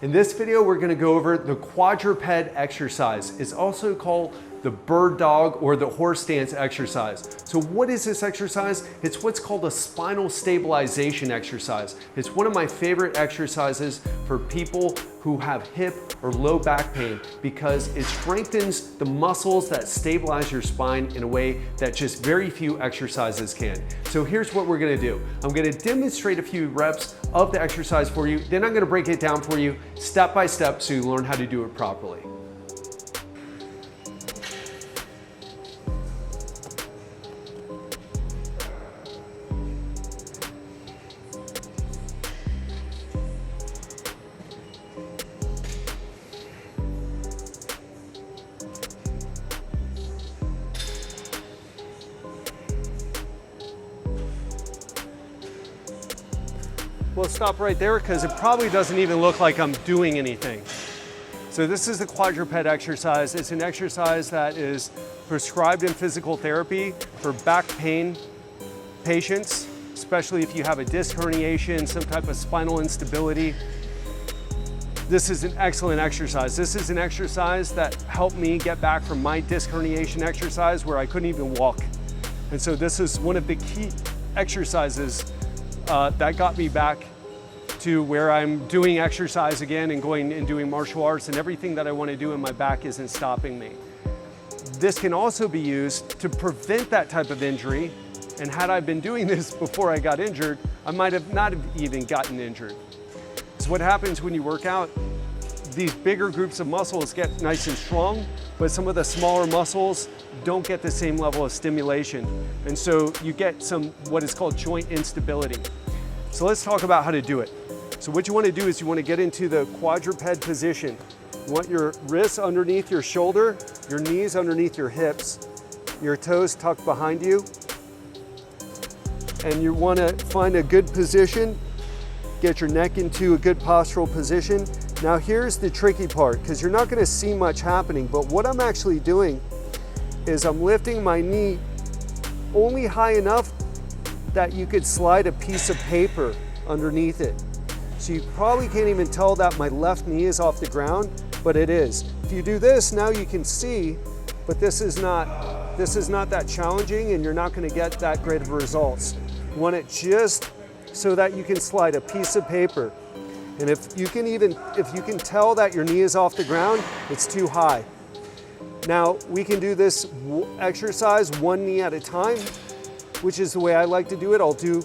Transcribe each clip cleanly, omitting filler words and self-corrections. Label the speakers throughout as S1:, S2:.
S1: In this video, we're gonna go over the quadruped exercise. It's also called the bird dog or the horse stance exercise. So what is this exercise? It's what's called a spinal stabilization exercise. It's one of my favorite exercises for people who have hip or low back pain because it strengthens the muscles that stabilize your spine in a way that just very few exercises can. So here's what we're gonna do. I'm gonna demonstrate a few reps of the exercise for you, then I'm gonna break it down for you step by step so you learn how to do it properly. We'll stop right there because it probably doesn't even look like I'm doing anything. So this is the quadruped exercise. It's an exercise that is prescribed in physical therapy for back pain patients, especially if you have a disc herniation, some type of spinal instability. This is an excellent exercise. This is an exercise that helped me get back from my disc herniation exercise where I couldn't even walk. And so this is one of the key exercises that got me back to where I'm doing exercise again and going and doing martial arts, and everything that I want to do in my back isn't stopping me. This can also be used to prevent that type of injury, and had I been doing this before I got injured, I might have not have even gotten injured. So what happens when you work out, these bigger groups of muscles get nice and strong, but some of the smaller muscles don't get the same level of stimulation. And so you get some what is called joint instability. So let's talk about how to do it. So what you want to do is you want to get into the quadruped position. You want your wrists underneath your shoulder, your knees underneath your hips, your toes tucked behind you. And you want to find a good position, get your neck into a good postural position. Now here's the tricky part, because you're not going to see much happening, but what I'm actually doing is I'm lifting my knee only high enough that you could slide a piece of paper underneath it. So you probably can't even tell that my left knee is off the ground, but it is. If you do this, now you can see, but this is not that challenging and you're not going to get that great of results. You want it just so that you can slide a piece of paper. And if you can tell that your knee is off the ground, it's too high. Now we can do this exercise one knee at a time, which is the way I like to do it. I'll do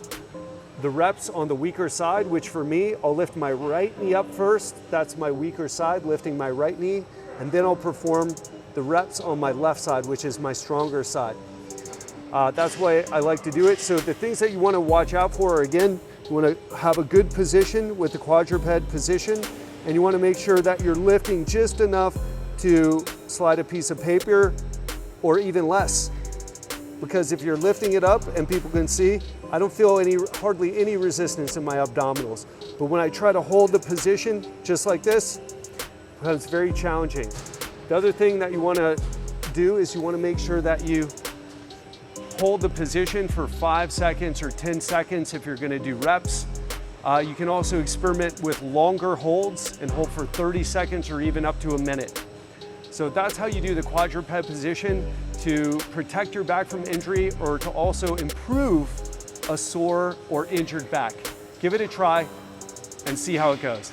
S1: the reps on the weaker side, which for me, I'll lift my right knee up first. That's my weaker side, lifting my right knee. And then I'll perform the reps on my left side, which is my stronger side. That's why I like to do it. So the things that you want to watch out for are, again, you want to have a good position with the quadruped position, and you want to make sure that you're lifting just enough to slide a piece of paper or even less. Because if you're lifting it up and people can see, I don't feel hardly any resistance in my abdominals. But when I try to hold the position just like this, it becomes very challenging. The other thing that you want to do is you want to make sure that you hold the position for 5 seconds or 10 seconds if you're going to do reps. You can also experiment with longer holds and hold for 30 seconds or even up to a minute. So that's how you do the quadruped position to protect your back from injury or to also improve a sore or injured back. Give it a try and see how it goes.